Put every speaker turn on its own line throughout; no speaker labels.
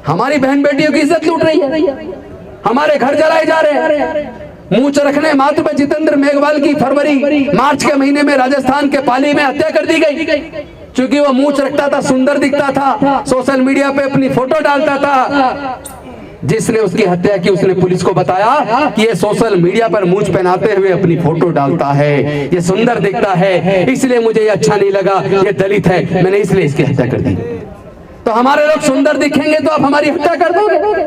हमारी बहन बेटियों की इज्जत लूट रही है, हमारे घर जलाए जा रहे हैं। मूंछ रखने मात्र पे जितेंद्र मेघवाल की फरवरी मार्च के महीने में राजस्थान के पाली में हत्या कर दी गई, क्योंकि वो मूंछ रखता था, सुंदर दिखता था, सोशल मीडिया पे अपनी फोटो डालता था। जिसने उसकी हत्या की उसने पुलिस को बताया कि ये सोशल मीडिया पर मूंछ पहनाते हुए अपनी फोटो डालता है, ये सुंदर दिखता है, इसलिए मुझे ये अच्छा नहीं लगा, ये दलित है, मैंने इसलिए इसकी हत्या कर दी। तो हमारे लोग सुंदर दिखेंगे तो आप हमारी हत्या कर दोगे?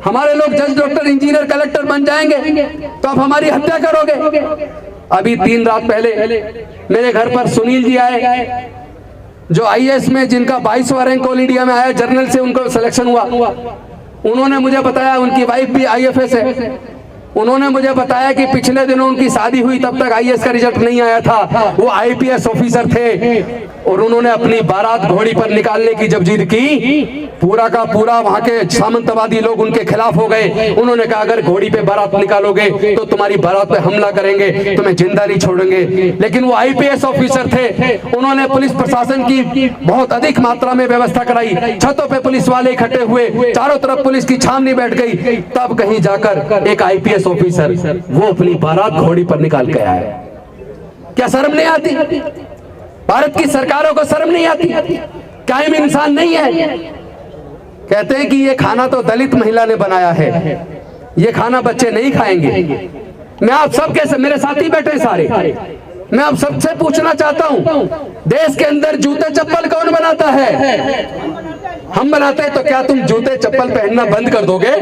हमारे लोग जज, डॉक्टर, इंजीनियर, कलेक्टर बन जाएंगे तो आप हमारी हत्या करोगे? अभी 3 रात पहले मेरे घर पर सुनील जी आए, जो आईएएस में जिनका 22वां रैंक ऑल इंडिया में आया, जर्नल से उनको सिलेक्शन हुआ। उन्होंने मुझे बताया, उनकी वाइफ भी आईएफएस है, उन्होंने मुझे बताया कि पिछले दिनों उनकी शादी हुई, तब तक आईएएस का रिजल्ट नहीं आया था, वो आईपीएस ऑफिसर थे, और उन्होंने अपनी बारात घोड़ी पर निकालने की जब जिद की, पूरा का पूरा वहां के सामंतवादी लोग उनके खिलाफ हो गए। उन्होंने कहा अगर घोड़ी पे बारात निकालोगे तो तुम्हारी बारात पे हमला करेंगे, तुम्हें जिंदा नहीं छोड़ेंगे। लेकिन वो आईपीएस ऑफिसर थे, उन्होंने पुलिस प्रशासन की बहुत अधिक मात्रा में व्यवस्था कराई, छतों पे पुलिस वाले इकट्ठे हुए, चारों तरफ पुलिस की छावनी बैठ गई, तब कहीं जाकर एक आईपीएस ऑफिसर वो अपनी बारात घोड़ी पर निकाल के आया। क्या शर्म नहीं आती? भारत की सरकारों को शर्म नहीं आती? क्या हम इंसान नहीं है? कहते हैं कि ये खाना तो दलित महिला ने बनाया है, ये खाना बच्चे नहीं खाएंगे। मैं आप सबके, मेरे साथी बैठे सारे, मैं आप सबसे पूछना चाहता हूं, देश के अंदर जूते चप्पल कौन बनाता है? हम बनाते हैं। तो क्या तुम जूते चप्पल पहनना बंद कर दोगे?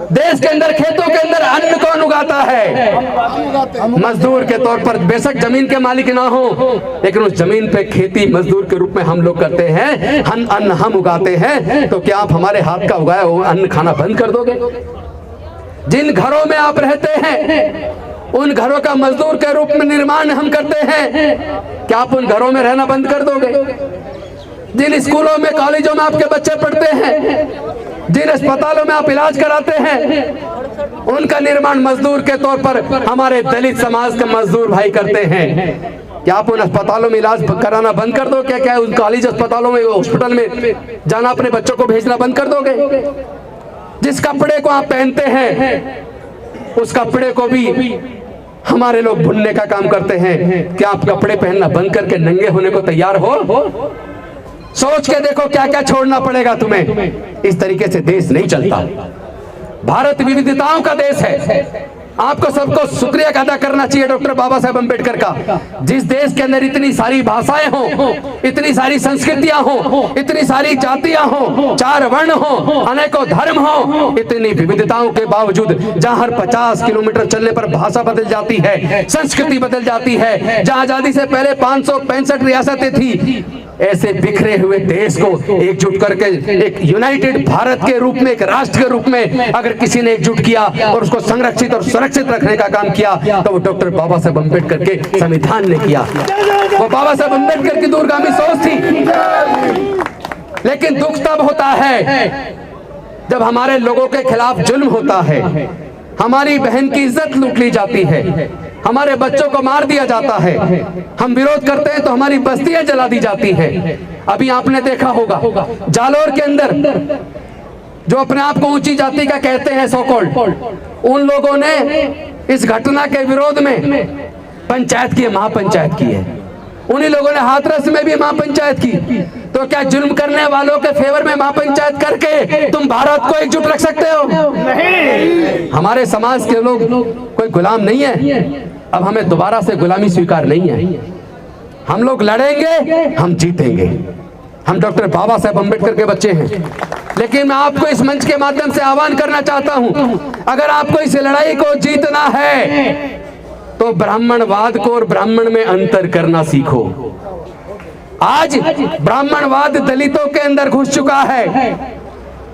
देश के अंदर खेतों के अंदर अन्न कौन उगाता है? मजदूर के तौर पर, बेशक जमीन के मालिक ना हो, लेकिन उस जमीन पे खेती मजदूर के रूप में हम लोग करते हैं, अन्न हम उगाते हैं। तो क्या आप हमारे हाथ का उगाया हुआ अन्न खाना बंद कर दोगे? जिन घरों में आप रहते हैं उन घरों का मजदूर के रूप में निर्माण हम करते हैं, क्या आप उन घरों में रहना बंद कर दोगे? जिन स्कूलों में, कॉलेजों में आपके बच्चे पढ़ते हैं, जिन अस्पतालों में आप इलाज कराते हैं, उनका निर्माण मजदूर के तौर पर हमारे दलित समाज के मजदूर भाई करते हैं। क्या आप उन अस्पतालों में इलाज कराना बंद कर दो? क्या उन कॉलेज, अस्पतालों में, हॉस्पिटल में जाना, अपने बच्चों को भेजना बंद कर दोगे? जिस कपड़े को आप पहनते हैं उस कपड़े को भी हमारे लोग बुनने का काम करते हैं। क्या आप कपड़े पहनना बंद करके नंगे होने को तैयार हो? सोच के देखो क्या क्या छोड़ना पड़ेगा तुम्हें। इस तरीके से देश नहीं चलता। भारत विविधताओं का देश है। आपको सबको शुक्रिया अदा करना चाहिए डॉक्टर बाबा साहेब अम्बेडकर का। जिस देश के अंदर इतनी सारी भाषाएं हो, इतनी सारी संस्कृतियां हो, इतनी सारी जातियां हो, 4 वर्ण हो, अनेकों धर्म हो, इतनी विविधताओं के बावजूद जहां हर 50 किलोमीटर चलने पर भाषा बदल जाती है, संस्कृति बदल जाती है, जहां आजादी से पहले 565 रियासतें थी, ऐसे बिखरे हुए देश को एकजुट करके एक यूनाइटेड भारत के रूप में, एक राष्ट्र के रूप में अगर किसी ने एकजुट किया और उसको संरक्षित और सुरक्षित रखने का काम किया तो वो डॉक्टर बाबा साहेब अम्बेडकर के संविधान ने किया। वो बाबा साहेब अम्बेडकर की दूरगामी सोच थी। लेकिन दुख तब होता है जब हमारे लोगों के खिलाफ जुल्म होता है, हमारी बहन की इज्जत लूट ली जाती है, हमारे बच्चों को मार दिया जाता है, हम विरोध करते हैं तो हमारी बस्तियां जला दी जाती है। अभी आपने देखा होगा जालोर के अंदर जो अपने आप को ऊंची जाति का कहते हैं सो कॉल्ड, उन लोगों ने इस घटना के विरोध में पंचायत की, महापंचायत की है। उन्हीं लोगों ने हाथरस में भी महापंचायत की। तो क्या जुल्म करने वालों के फेवर में महापंचायत करके तुम भारत को एकजुट रख सकते हो? नहीं। हमारे समाज के लोग कोई गुलाम नहीं है। अब हमें दोबारा से गुलामी स्वीकार नहीं है। हम लोग लड़ेंगे, हम जीतेंगे। हम डॉक्टर बाबा साहेब अम्बेडकर के बच्चे हैं। लेकिन मैं आपको इस मंच के माध्यम से आह्वान करना चाहता हूं, अगर आपको इस लड़ाई को जीतना है तो ब्राह्मणवाद को और ब्राह्मण में अंतर करना सीखो। आज ब्राह्मणवाद दलितों के अंदर घुस चुका है।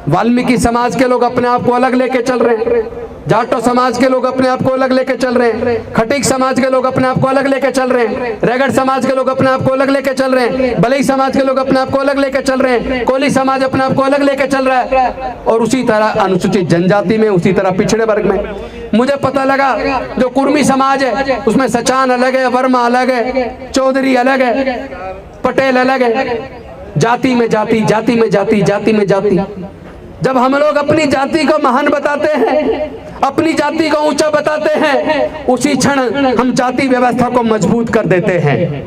वाल्मीकि समाज के लोग अपने आप को अलग लेके चल रहे हैं, जाटो समाज के लोग अपने आप को अलग लेके चल रहे हैं, खटीक समाज के लोग अपने आप को अलग लेके चल रहे हैं, रेगड़ समाज के लोग अपने आप को अलग लेके चल रहे हैं, बलई समाज के लोग अपने आप को अलग लेके चल रहे हैं, कोली समाज अपने आप को अलग लेके चल रहा है, और उसी तरह अनुसूचित जनजाति में, उसी तरह पिछड़े वर्ग में। मुझे पता लगा जो कुर्मी समाज है उसमें सचान अलग है, वर्मा अलग है, चौधरी अलग है, पटेल अलग है। जाति में जाति, जाति में जाति, जाति में जाति। जब हम लोग अपनी जाति को महान बताते हैं, अपनी जाति को ऊंचा बताते हैं, उसी क्षण हम जाति व्यवस्था को मजबूत कर देते हैं।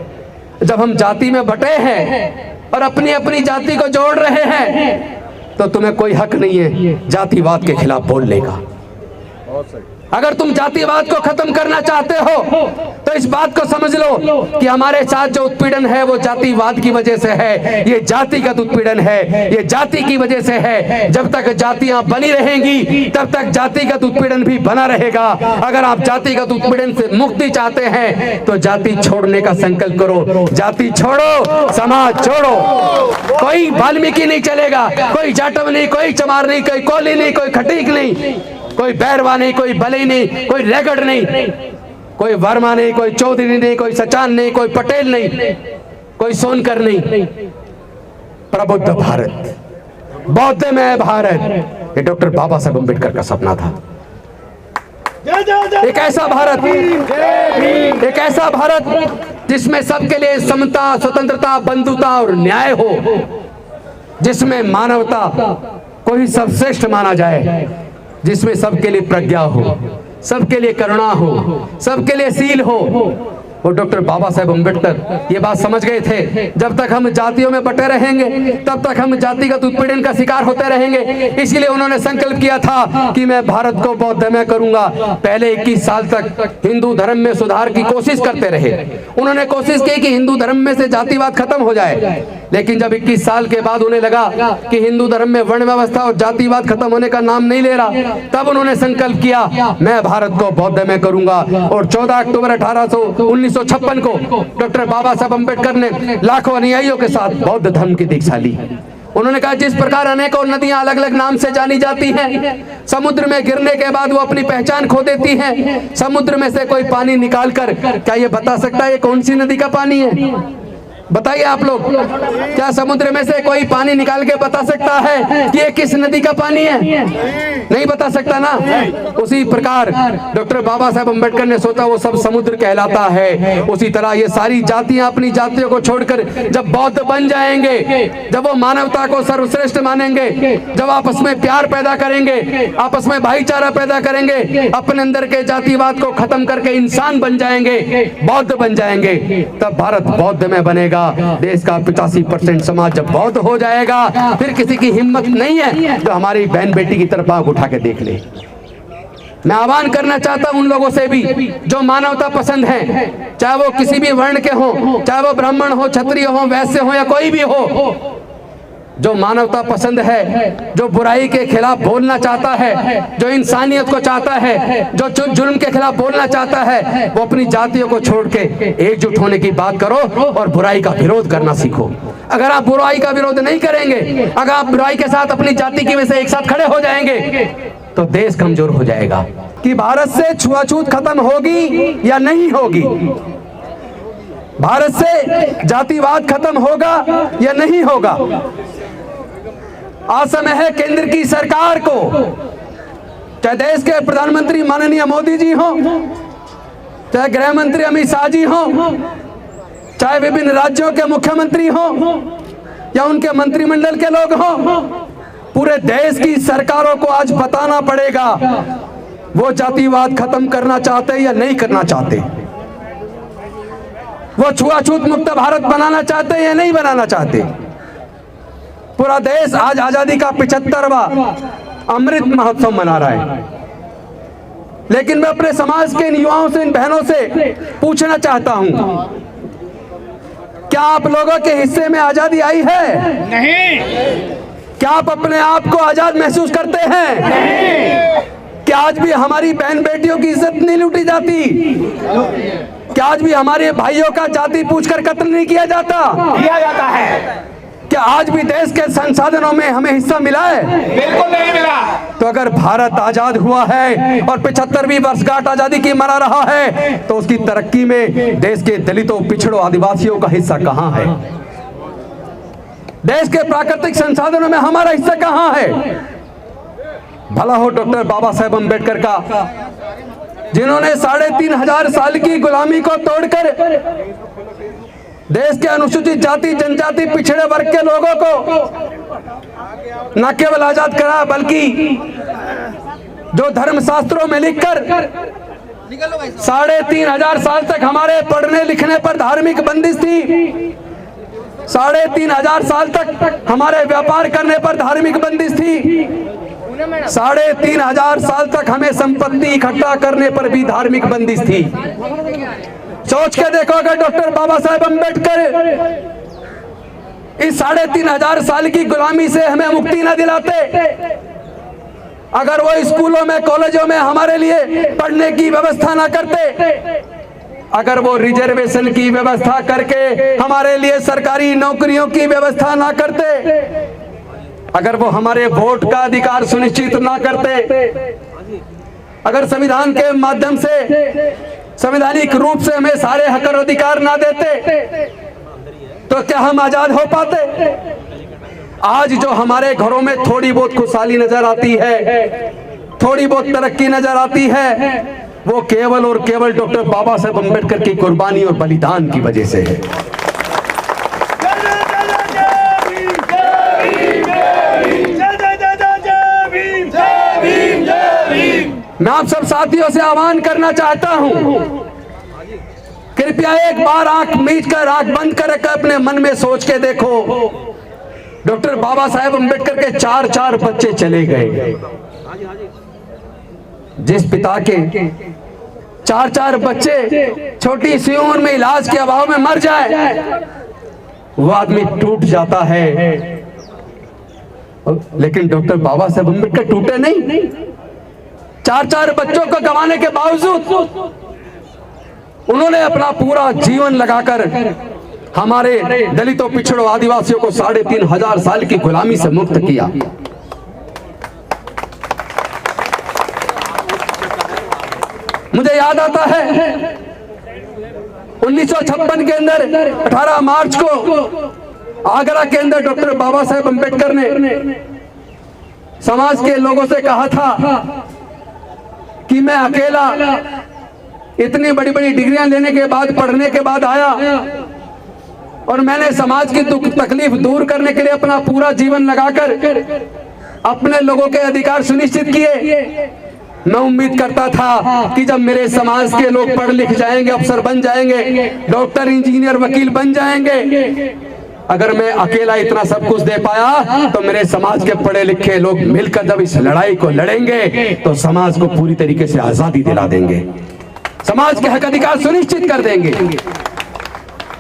जब हम जाति में बटे हैं और अपनी अपनी जाति को जोड़ रहे हैं, तो तुम्हें कोई हक नहीं है जातिवाद के खिलाफ बोलने का। अगर तुम जातिवाद को खत्म करना चाहते हो तो इस बात को समझ लो कि हमारे साथ जो उत्पीड़न है वो जातिवाद की वजह से है। ये जातिगत उत्पीड़न है, ये जाति की वजह से है। जब तक जातियां बनी रहेंगी तब तक जातिगत उत्पीड़न भी बना रहेगा। अगर आप जातिगत उत्पीड़न से मुक्ति चाहते हैं तो जाति छोड़ने का संकल्प करो। जाति छोड़ो, समाज छोड़ो। कोई वाल्मीकि नहीं चलेगा, कोई जाटव नहीं, कोई चमार नहीं, कोई कोली नहीं, कोई खटीक नहीं, कोई बैरवा नहीं, कोई बलई नहीं, कोई रेगड़ नहीं, कोई वर्मा नहीं, कोई चौधरी नहीं, कोई सचान नहीं, कोई पटेल नहीं, कोई सोनकर नहीं। प्रबुद्ध भारत, बौद्धमय भारत, ये डॉक्टर बाबा साहब अम्बेडकर का सपना था। एक ऐसा भारत, एक ऐसा भारत जिसमें सबके लिए समता, स्वतंत्रता, बंधुता और न्याय हो, जिसमें मानवता को ही सर्वश्रेष्ठ माना जाए, जिसमें सबके लिए प्रज्ञा हो, सबके लिए करुणा हो, सबके लिए शील हो। वो डॉक्टर बाबा साहेब अम्बेडकर ये बात समझ गए थे, जब तक हम जातियों में बटे रहेंगे तब तक हम जातिगत उत्पीड़न का शिकार होते रहेंगे। इसलिए उन्होंने संकल्प किया था कि मैं भारत को बौद्धमय करूंगा। पहले 21 साल तक हिंदू धर्म में सुधार की कोशिश करते रहे। उन्होंने कोशिश की कि हिंदू धर्म में से जातिवाद खत्म हो जाए, लेकिन जब 21 साल के बाद उन्हें लगा कि हिंदू धर्म में वर्ण व्यवस्था और जातिवाद खत्म होने का नाम नहीं ले रहा, तब उन्होंने संकल्प किया मैं भारत को बौद्धमय करूंगा। और 14 अक्टूबर 1956 को डॉक्टर बाबा साहब अम्बेडकर ने लाखों अनुयायियों के साथ बौद्ध धर्म की दीक्षा ली। उन्होंने कहा जिस प्रकार अनेकों नदियां अलग अलग नाम से जानी जाती हैं, समुद्र में गिरने के बाद वो अपनी पहचान खो देती हैं, समुद्र में से कोई पानी निकालकर क्या ये बता सकता है ये कौन सी नदी का पानी है? बताइए आप लोग, क्या समुद्र में से कोई पानी निकाल के बता सकता है कि ये किस नदी का पानी है? नहीं बता सकता ना। उसी प्रकार डॉक्टर बाबा साहब अम्बेडकर ने सोचा वो सब समुद्र कहलाता है। उसी तरह ये सारी जातियां अपनी जातियों को छोड़कर जब बौद्ध बन जाएंगे, जब वो मानवता को सर्वश्रेष्ठ मानेंगे, जब आपस में प्यार पैदा करेंगे, आपस में भाईचारा पैदा करेंगे, अपने अंदर के जातिवाद को खत्म करके इंसान बन जाएंगे, बौद्ध बन जाएंगे, तब भारत बौद्ध में बनेगा। देश का 85% समाज जब बौद्ध हो जाएगा, फिर किसी की हिम्मत नहीं है जो हमारी बहन बेटी की तरफ आंख उठा के देख ले। मैं आह्वान करना चाहता हूं उन लोगों से भी जो मानवता पसंद हैं, चाहे वो किसी भी वर्ण के हो, चाहे वो ब्राह्मण हो, क्षत्रिय हो, वैश्य हो या कोई भी हो, जो मानवता पसंद है, जो बुराई के खिलाफ बोलना चाहता है, जो इंसानियत को चाहता है, जो जुल्म के खिलाफ बोलना चाहता है, वो अपनी जातियों को छोड़ के एकजुट होने की बात करो और बुराई का विरोध करना सीखो। अगर आप बुराई का विरोध नहीं करेंगे, अगर आप बुराई के साथ अपनी जाति की वजह से एक साथ खड़े हो जाएंगे, तो देश कमजोर हो जाएगा। कि भारत से छुआछूत खत्म होगी या नहीं होगी? भारत से जातिवाद खत्म होगा या नहीं होगा? आज समय है केंद्र की सरकार को, चाहे देश के प्रधानमंत्री माननीय मोदी जी हो, चाहे गृह मंत्री अमित शाह जी हो, चाहे विभिन्न राज्यों के मुख्यमंत्री हो या उनके मंत्रिमंडल के लोग हो, पूरे देश की सरकारों को आज बताना पड़ेगा वो जातिवाद खत्म करना चाहते या नहीं करना चाहते, वो छुआछूत मुक्त भारत बनाना चाहते या नहीं बनाना चाहते। पूरा देश आज आजादी का 75वां अमृत महोत्सव मना रहा है, लेकिन मैं अपने समाज के इन युवाओं से, इन बहनों से पूछना चाहता हूं, क्या आप लोगों के हिस्से में आजादी आई है?
नहीं।
क्या आप अपने आप को आजाद महसूस करते हैं?
नहीं।
क्या आज भी हमारी बहन बेटियों की इज्जत नहीं लूटी जाती? क्या आज भी हमारे भाइयों का जाति पूछकर कत्ल नहीं किया जाता?
किया जाता है।
क्या आज भी देश के संसाधनों में हमें हिस्सा मिला है?
बिल्कुल नहीं मिला।
तो अगर भारत आजाद हुआ है और 75वीं वर्षगांठ आजादी की मना रहा है, तो उसकी तरक्की में देश के दलितों, पिछड़ों, आदिवासियों का हिस्सा कहां है? देश के प्राकृतिक संसाधनों में हमारा हिस्सा कहां है? भला हो डॉक्टर बाबा साहेब अम्बेडकर का, जिन्होंने 3500 साल की गुलामी को तोड़कर देश के अनुसूचित जाति जनजाति पिछड़े वर्ग के लोगों को न केवल आजाद करा, बल्कि जो धर्म शास्त्रों में लिखकर 3,500 साल तक हमारे पढ़ने लिखने पर धार्मिक बंदिश थी, 3,500 साल तक हमारे व्यापार करने पर धार्मिक बंदिश थी, 3,500 साल तक हमें संपत्ति इकट्ठा करने पर भी धार्मिक बंदिश थी। सोच के देखो, अगर डॉक्टर बाबा साहेब अम्बेडकर इस 3,500 साल की गुलामी से हमें मुक्ति न दिलाते, अगर वो स्कूलों में कॉलेजों में हमारे लिए पढ़ने की व्यवस्था ना करते, अगर वो रिजर्वेशन की व्यवस्था करके हमारे लिए सरकारी नौकरियों की व्यवस्था ना करते, अगर वो हमारे वोट का अधिकार सुनिश्चित ना करते, अगर संविधान के माध्यम से संवैधानिक रूप से हमें सारे हक और अधिकार ना देते, तो क्या हम आजाद हो पाते? आज जो हमारे घरों में थोड़ी बहुत खुशहाली नजर आती है, थोड़ी बहुत तरक्की नजर आती है, वो केवल और केवल डॉक्टर बाबा साहेब अम्बेडकर की कुर्बानी और बलिदान की वजह से है। मैं आप सब साथियों से आह्वान करना चाहता हूं, कृपया एक बार आंख मीच कर, आंख बंद कर अपने मन में सोच के देखो, डॉक्टर बाबा साहेब अम्बेडकर के 4 बच्चे चले गए। जिस पिता के 4 बच्चे छोटी सी उम्र में इलाज के अभाव में मर जाए, वो आदमी टूट जाता है, लेकिन डॉक्टर बाबा साहेब अम्बेडकर टूटे नहीं। 4 बच्चों को गंवाने के बावजूद उन्होंने अपना पूरा जीवन लगाकर हमारे दलितों, पिछड़ों, आदिवासियों को 3,500 साल की गुलामी से मुक्त किया। मुझे याद आता है 1956 के अंदर 18 मार्च को आगरा के अंदर डॉक्टर बाबा साहेब अम्बेडकर ने समाज के लोगों से कहा था कि मैं अकेला इतनी बड़ी बड़ी डिग्रियां लेने के बाद, पढ़ने के बाद आया और मैंने समाज की दुख तकलीफ दूर करने के लिए अपना पूरा जीवन लगाकर अपने लोगों के अधिकार सुनिश्चित किए। मैं उम्मीद करता था कि जब मेरे समाज के लोग पढ़ लिख जाएंगे, अफसर बन जाएंगे, डॉक्टर, इंजीनियर, वकील बन जाएंगे, अगर मैं अकेला इतना सब कुछ दे पाया तो मेरे समाज के पढ़े लिखे लोग मिलकर जब इस लड़ाई को लड़ेंगे तो समाज को पूरी तरीके से आजादी दिला देंगे, समाज के हक अधिकार सुनिश्चित कर देंगे।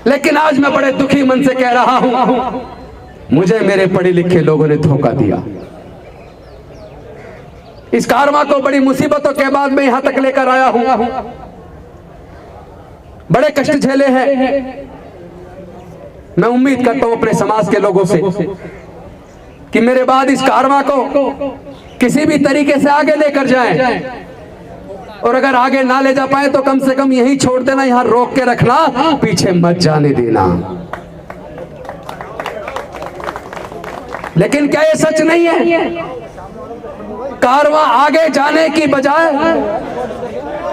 लेकिन आज मैं बड़े दुखी मन से कह रहा हूं, मुझे मेरे पढ़े लिखे लोगों ने धोखा दिया। इस कारवां को बड़ी मुसीबतों के बाद मैं यहां तक लेकर आया हूं, बड़े कष्ट झेले हैं। मैं उम्मीद करता हूं अपने समाज के लोगों से कि मेरे बाद इस कारवां को किसी भी तरीके से आगे लेकर जाएं, और अगर आगे ना ले जा पाए तो कम से कम यहीं छोड़ देना, यहां रोक के रखना, पीछे मत जाने देना। लेकिन क्या ये सच नहीं है? कारवां आगे जाने की बजाय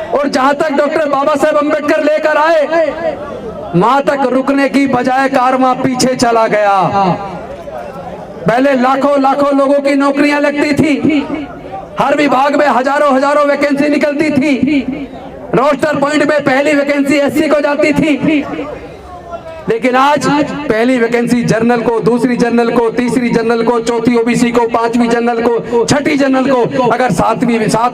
और जहां तक डॉक्टर बाबा साहेब अम्बेडकर लेकर आए वहां तक रुकने की बजाय कारवां पीछे चला गया। पहले लाखों लोगों की नौकरियां लगती थी, हर विभाग में हजारों वैकेंसी निकलती थी, रोस्टर पॉइंट में पहली वैकेंसी एससी को जाती थी। लेकिन आज पहली वैकेंसी जनरल को, दूसरी जनरल को, तीसरी जनरल को, चौथी ओबीसी को, पांचवी जनरल को, छठी जनरल को, अगर 7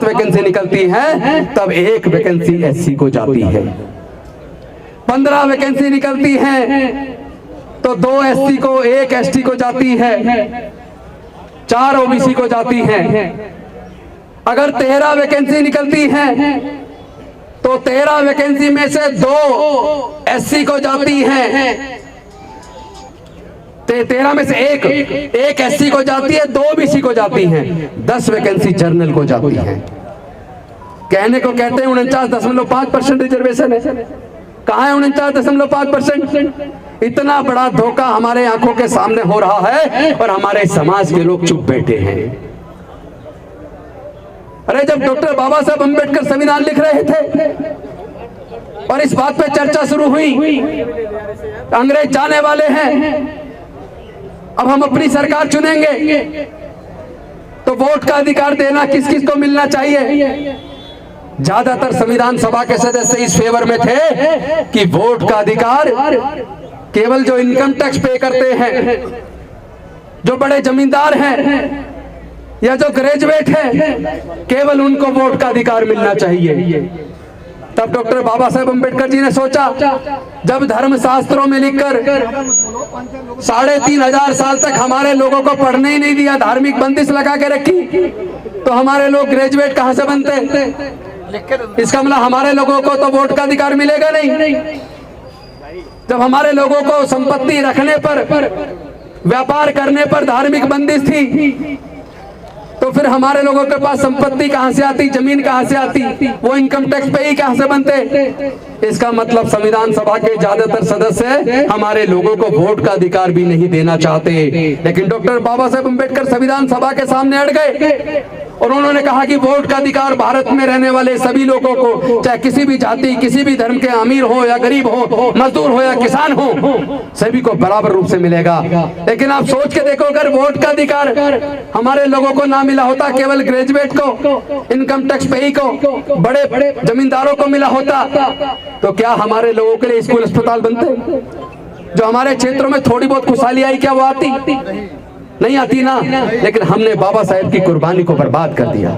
वैकेंसी निकलती है तब 1 वैकेंसी एससी को जाती है। 15 वैकेंसी निकलती है तो 2 एससी को, 1 एसटी को जाती है, 4 ओबीसी को जाती है। अगर 13 वैकेंसी निकलती है तो 13 वैकेंसी में से 2 एससी को जाती हैं, 13 में से एक एससी को जाती है, 2 ओबीसी को जाती हैं, 10 वैकेंसी जनरल को जाती है। कहने को कहते हैं 49.5% रिजर्वेशन है, कहाँ है 49.5%? इतना बड़ा धोखा हमारे आंखों के सामने हो रहा है और हमारे समाज के लोग चुप बैठे हैं। अरे जब डॉक्टर बाबा साहब अम्बेडकर संविधान लिख रहे थे और इस बात पे चर्चा शुरू हुई अंग्रेज जाने वाले हैं। अब हम अपनी सरकार चुनेंगे तो वोट का अधिकार देना किस किस को मिलना चाहिए? ज्यादातर संविधान सभा के सदस्य इस फेवर में थे कि वोट का अधिकार केवल जो इनकम टैक्स पे करते हैं, जो बड़े जमींदार हैं या जो ग्रेजुएट हैं, केवल उनको वोट का अधिकार मिलना चाहिए। तब डॉक्टर बाबा साहेब अम्बेडकर जी ने सोचा, जब धर्म शास्त्रों में लिखकर 3,500 साल तक हमारे लोगों को पढ़ने ही नहीं दिया, धार्मिक बंदिश लगा के रखी, तो हमारे लोग ग्रेजुएट कहां से बनते? इसका मतलब हमारे लोगों को तो वोट का अधिकार मिलेगा नहीं। जब हमारे लोगों को संपत्ति रखने पर, व्यापार करने पर धार्मिक बंदिश थी, तो फिर हमारे लोगों के पास संपत्ति कहां से आती, जमीन कहां से आती, वो इनकम टैक्स पे ही कहां से बनते? इसका मतलब संविधान सभा के ज्यादातर सदस्य हमारे लोगों को वोट का अधिकार भी नहीं देना चाहते। लेकिन डॉक्टर बाबा साहेब अम्बेडकर संविधान सभा के सामने अड़ गए और उन्होंने कहा कि वोट का अधिकार भारत में रहने वाले सभी लोगों को, चाहे किसी भी जाति, किसी भी धर्म के, अमीर हो या गरीब हो, मजदूर हो या किसान हो, सभी को बराबर रूप से मिलेगा। लेकिन आप सोच के देखो, अगर वोट का अधिकार हमारे लोगों को ना मिला होता, केवल ग्रेजुएट को, इनकम टैक्स पेई को, बड़े जमींदारों को मिला होता, तो क्या हमारे लोगों के लिए स्कूल अस्पताल बनते? जो हमारे क्षेत्रों में थोड़ी बहुत खुशहाली आई, क्या वो आती? नहीं आती ना। लेकिन हमने बाबा साहेब की कुर्बानी को बर्बाद कर दिया।